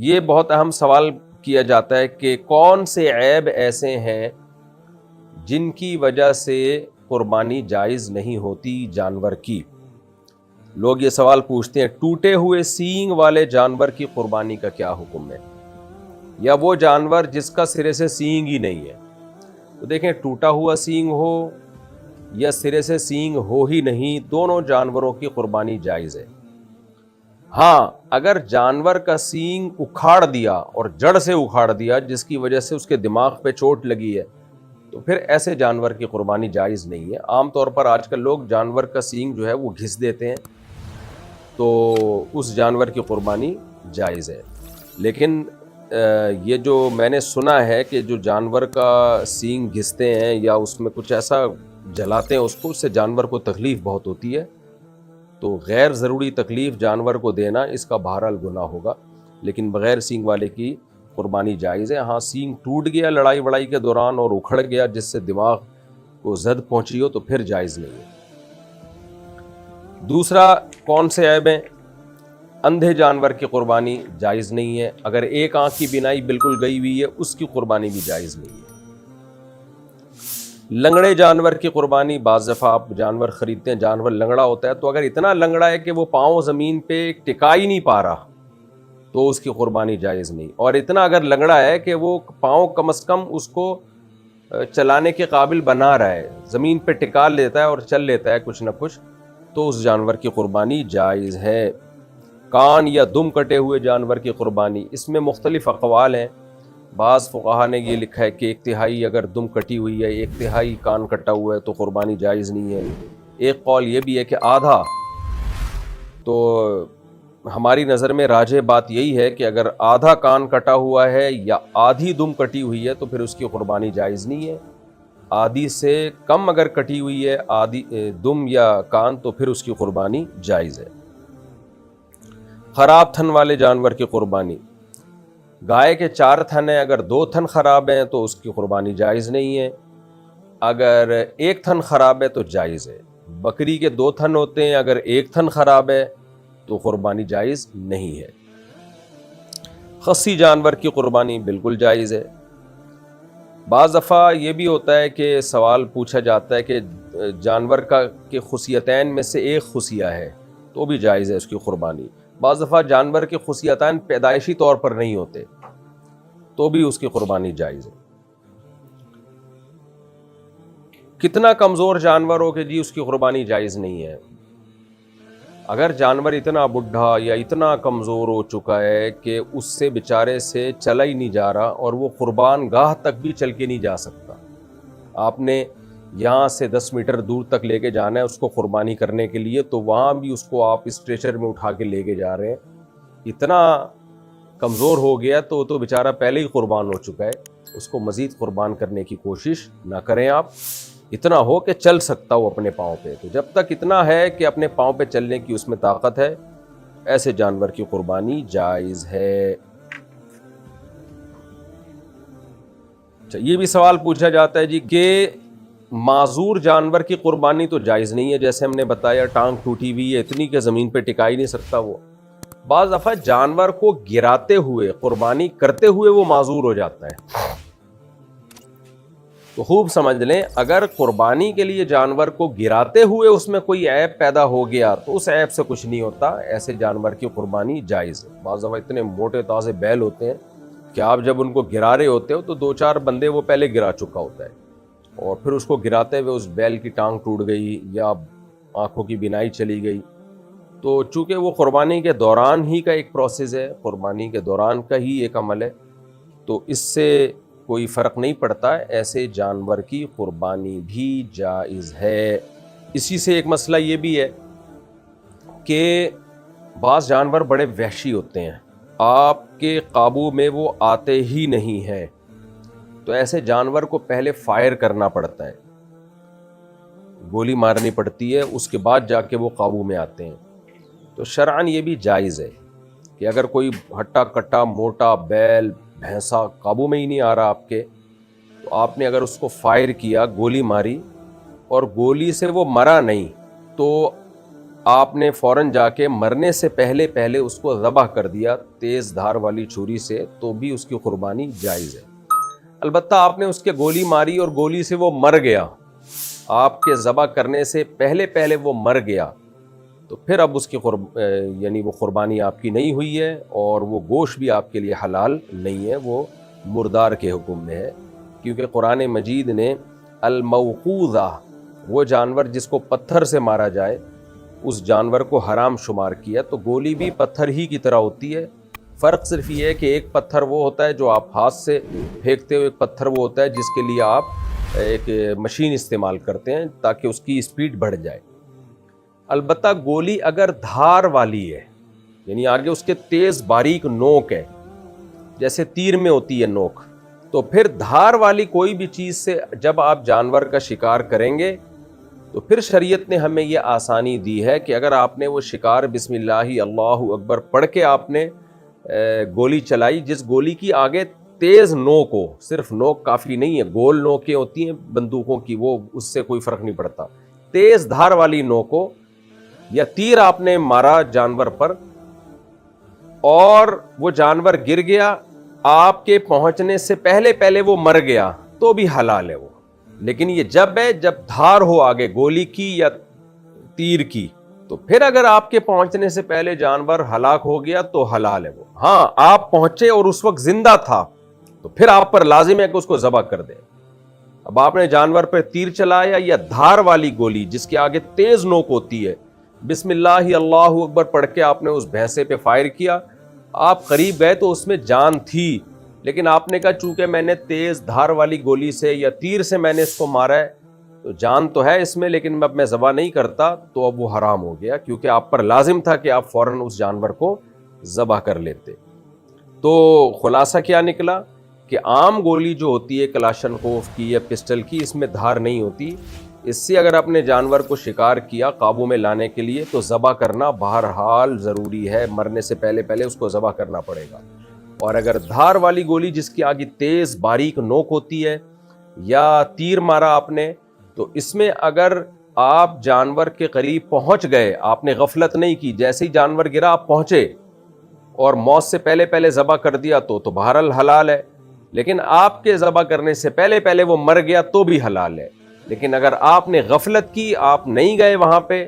یہ بہت اہم سوال کیا جاتا ہے کہ کون سے عیب ایسے ہیں جن کی وجہ سے قربانی جائز نہیں ہوتی جانور کی. لوگ یہ سوال پوچھتے ہیں ٹوٹے ہوئے سینگ والے جانور کی قربانی کا کیا حکم ہے، یا وہ جانور جس کا سرے سے سینگ ہی نہیں ہے. تو دیکھیں، ٹوٹا ہوا سینگ ہو یا سرے سے سینگ ہو ہی نہیں، دونوں جانوروں کی قربانی جائز ہے. ہاں، اگر جانور کا سینگ اکھاڑ دیا اور جڑ سے اکھاڑ دیا جس کی وجہ سے اس کے دماغ پہ چوٹ لگی ہے تو پھر ایسے جانور کی قربانی جائز نہیں ہے. عام طور پر آج کل لوگ جانور کا سینگ جو ہے وہ گھس دیتے ہیں تو اس جانور کی قربانی جائز ہے. لیکن یہ جو میں نے سنا ہے کہ جو جانور کا سینگ گھستے ہیں یا اس میں کچھ ایسا جلاتے ہیں اس سے جانور کو تکلیف بہت ہوتی ہے، تو غیر ضروری تکلیف جانور کو دینا اس کا بہرحال گناہ ہوگا. لیکن بغیر سینگ والے کی قربانی جائز ہے. ہاں، سینگ ٹوٹ گیا لڑائی وڑائی کے دوران اور اکھڑ گیا جس سے دماغ کو زد پہنچی ہو تو پھر جائز نہیں ہے. دوسرا کون سے عیب ہیں؟ اندھے جانور کی قربانی جائز نہیں ہے. اگر ایک آنکھ کی بینائی بالکل گئی ہوئی ہے اس کی قربانی بھی جائز نہیں ہے. لنگڑے جانور کی قربانی، بعض دفعہ آپ جانور خریدتے ہیں جانور لنگڑا ہوتا ہے، تو اگر اتنا لنگڑا ہے کہ وہ پاؤں زمین پہ ٹکا ہی نہیں پا رہا تو اس کی قربانی جائز نہیں. اور اتنا اگر لنگڑا ہے کہ وہ پاؤں کم از کم اس کو چلانے کے قابل بنا رہا ہے، زمین پہ ٹکا لیتا ہے اور چل لیتا ہے کچھ نہ کچھ، تو اس جانور کی قربانی جائز ہے. کان یا دم کٹے ہوئے جانور کی قربانی، اس میں مختلف اقوال ہیں. بعض فقہا نے یہ لکھا ہے کہ 1/3 اگر دم کٹی ہوئی ہے، 1/3 کان کٹا ہوا ہے تو قربانی جائز نہیں ہے. ایک قول یہ بھی ہے کہ آدھا. تو ہماری نظر میں راجح بات یہی ہے کہ اگر آدھا کان کٹا ہوا ہے یا آدھی دم کٹی ہوئی ہے تو پھر اس کی قربانی جائز نہیں ہے. آدھی سے کم اگر کٹی ہوئی ہے آدھی دم یا کان تو پھر اس کی قربانی جائز ہے. خراب تھن والے جانور کی قربانی، گائے کے 4 تھن ہیں، اگر 2 تھن خراب ہیں تو اس کی قربانی جائز نہیں ہے. اگر 1 تھن خراب ہے تو جائز ہے. بکری کے 2 تھن ہوتے ہیں، اگر 1 تھن خراب ہے تو قربانی جائز نہیں ہے. خصی جانور کی قربانی بالکل جائز ہے. بعض دفعہ یہ بھی ہوتا ہے کہ سوال پوچھا جاتا ہے کہ جانور کا کہ خصیتین میں سے ایک خصیہ ہے تو بھی جائز ہے اس کی قربانی. بعض دفعہ جانور کے خصیتین پیدائشی طور پر نہیں ہوتے تو بھی اس کی قربانی جائز ہے. کتنا کمزور جانور ہو کہ جی اس کی قربانی جائز نہیں ہے. اگر جانور اتنا بڈھا یا اتنا کمزور ہو چکا ہے کہ اس سے بیچارے سے چلا ہی نہیں جا رہا اور وہ قربان گاہ تک بھی چل کے نہیں جا سکتا، آپ نے یہاں سے 10 میٹر دور تک لے کے جانا ہے اس کو قربانی کرنے کے لیے، تو وہاں بھی اس کو آپ اسٹریچر میں اٹھا کے لے کے جا رہے ہیں، اتنا کمزور ہو گیا تو بیچارہ پہلے ہی قربان ہو چکا ہے. اس کو مزید قربان کرنے کی کوشش نہ کریں آپ. اتنا ہو کہ چل سکتا ہو اپنے پاؤں پہ، تو جب تک اتنا ہے کہ اپنے پاؤں پہ چلنے کی اس میں طاقت ہے، ایسے جانور کی قربانی جائز ہے. یہ بھی سوال پوچھا جاتا ہے جی کہ معذور جانور کی قربانی تو جائز نہیں ہے، جیسے ہم نے بتایا ٹانگ ٹوٹی ہوئی ہے اتنی کہ زمین پہ ٹکا ہی نہیں سکتا وہ. بعض دفعہ جانور کو گراتے ہوئے قربانی کرتے ہوئے وہ معذور ہو جاتا ہے. تو خوب سمجھ لیں، اگر قربانی کے لیے جانور کو گراتے ہوئے اس میں کوئی عیب پیدا ہو گیا تو اس عیب سے کچھ نہیں ہوتا، ایسے جانور کی قربانی جائز ہے. بعض دفعہ اتنے موٹے تازے بیل ہوتے ہیں کہ آپ جب ان کو گرا رہے ہوتے ہو تو 2-4 بندے وہ پہلے گرا چکا ہوتا ہے، اور پھر اس کو گراتے ہوئے اس بیل کی ٹانگ ٹوٹ گئی یا آنکھوں کی بینائی چلی گئی. تو چونکہ وہ قربانی کے دوران ہی کا ایک پروسیس ہے، قربانی کے دوران کا ہی ایک عمل ہے، تو اس سے کوئی فرق نہیں پڑتا، ایسے جانور کی قربانی بھی جائز ہے. اسی سے ایک مسئلہ یہ بھی ہے کہ بعض جانور بڑے وحشی ہوتے ہیں، آپ کے قابو میں وہ آتے ہی نہیں ہیں، تو ایسے جانور کو پہلے فائر کرنا پڑتا ہے، گولی مارنی پڑتی ہے، اس کے بعد جا کے وہ قابو میں آتے ہیں. تو شرعاً یہ بھی جائز ہے کہ اگر کوئی ہٹا کٹا موٹا بیل بھینسا قابو میں ہی نہیں آ رہا آپ کے، تو آپ نے اگر اس کو فائر کیا، گولی ماری اور گولی سے وہ مرا نہیں، تو آپ نے فوراً جا کے مرنے سے پہلے پہلے اس کو ذبح کر دیا تیز دھار والی چھری سے تو بھی اس کی قربانی جائز ہے۔ البتہ آپ نے اس کے گولی ماری اور گولی سے وہ مر گیا، آپ کے ذبح کرنے سے پہلے پہلے وہ مر گیا، تو پھر اب اس کی یعنی وہ قربانی آپ کی نہیں ہوئی ہے اور وہ گوشت بھی آپ کے لیے حلال نہیں ہے، وہ مردار کے حکم میں ہے، کیونکہ قرآن مجید نے الموقوذہ، وہ جانور جس کو پتھر سے مارا جائے، اس جانور کو حرام شمار کیا۔ تو گولی بھی پتھر ہی کی طرح ہوتی ہے، فرق صرف یہ ہے کہ ایک پتھر وہ ہوتا ہے جو آپ ہاتھ سے پھینکتے ہو، ایک پتھر وہ ہوتا ہے جس کے لیے آپ ایک مشین استعمال کرتے ہیں تاکہ اس کی اسپیڈ بڑھ جائے۔ البتہ گولی اگر دھار والی ہے، یعنی آگے اس کے تیز باریک نوک ہے، جیسے تیر میں ہوتی ہے نوک، تو پھر دھار والی کوئی بھی چیز سے جب آپ جانور کا شکار کریں گے تو پھر شریعت نے ہمیں یہ آسانی دی ہے کہ اگر آپ نے وہ شکار بسم اللہ اللہ اکبر پڑھ کے آپ نے گولی چلائی، جس گولی کی آگے تیز نوک ہو، صرف نوک کافی نہیں ہے، گول نوکیں ہوتی ہیں بندوقوں کی، وہ اس سے کوئی فرق نہیں پڑتا، تیز دھار والی نوک ہو، یا تیر آپ نے مارا جانور پر اور وہ جانور گر گیا، آپ کے پہنچنے سے پہلے پہلے وہ مر گیا، تو بھی حلال ہے وہ۔ لیکن یہ جب ہے جب دھار ہو آگے گولی کی یا تیر کی، تو پھر اگر آپ کے پہنچنے سے پہلے جانور ہلاک ہو گیا تو حلال ہے وہ۔ ہاں، آپ پہنچے اور اس وقت زندہ تھا تو پھر آپ پر لازم ہے کہ اس کو ذبح کر دیں۔ اب آپ نے جانور پر تیر چلایا یا دھار والی گولی جس کے آگے تیز نوک ہوتی ہے، بسم اللہ اللہ اکبر پڑھ کے آپ نے اس بھینسے پہ فائر کیا، آپ قریب گئے تو اس میں جان تھی، لیکن آپ نے کہا چونکہ میں نے تیز دھار والی گولی سے یا تیر سے میں نے اس کو مارا ہے تو جان تو ہے اس میں، لیکن اب میں ذبح نہیں کرتا، تو اب وہ حرام ہو گیا، کیونکہ آپ پر لازم تھا کہ آپ فوراً اس جانور کو ذبح کر لیتے۔ تو خلاصہ کیا نکلا کہ عام گولی جو ہوتی ہے کلاشنکوف کی یا پسٹل کی، اس میں دھار نہیں ہوتی، اس سے اگر اپنے جانور کو شکار کیا قابو میں لانے کے لیے تو ذبح کرنا بہرحال ضروری ہے، مرنے سے پہلے پہلے اس کو ذبح کرنا پڑے گا۔ اور اگر دھار والی گولی جس کی آگے تیز باریک نوک ہوتی ہے یا تیر مارا آپ نے، تو اس میں اگر آپ جانور کے قریب پہنچ گئے، آپ نے غفلت نہیں کی، جیسے ہی جانور گرا آپ پہنچے اور موت سے پہلے پہلے ذبح کر دیا تو بہرحال حلال ہے، لیکن آپ کے ذبح کرنے سے پہلے پہلے وہ مر گیا تو بھی حلال ہے۔ لیکن اگر آپ نے غفلت کی، آپ نہیں گئے وہاں پہ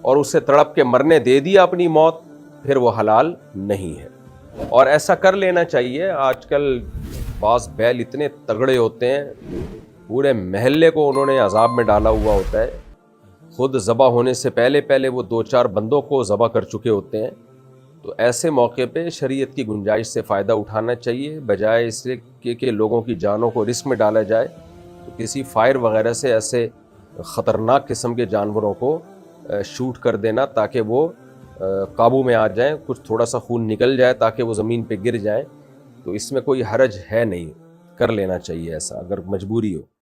اور اسے تڑپ کے مرنے دے دیا اپنی موت، پھر وہ حلال نہیں ہے۔ اور ایسا کر لینا چاہیے۔ آج کل بعض بیل اتنے تگڑے ہوتے ہیں، پورے محلے کو انہوں نے عذاب میں ڈالا ہوا ہوتا ہے، خود ذبح ہونے سے پہلے پہلے وہ 2-4 بندوں کو ذبح کر چکے ہوتے ہیں، تو ایسے موقع پہ شریعت کی گنجائش سے فائدہ اٹھانا چاہیے، بجائے اس سے کہ لوگوں کی جانوں کو رسک میں ڈالا جائے۔ تو کسی فائر وغیرہ سے ایسے خطرناک قسم کے جانوروں کو شوٹ کر دینا تاکہ وہ قابو میں آ جائیں، کچھ تھوڑا سا خون نکل جائے تاکہ وہ زمین پہ گر جائیں، تو اس میں کوئی حرج ہے نہیں، کر لینا چاہیے ایسا اگر مجبوری ہو۔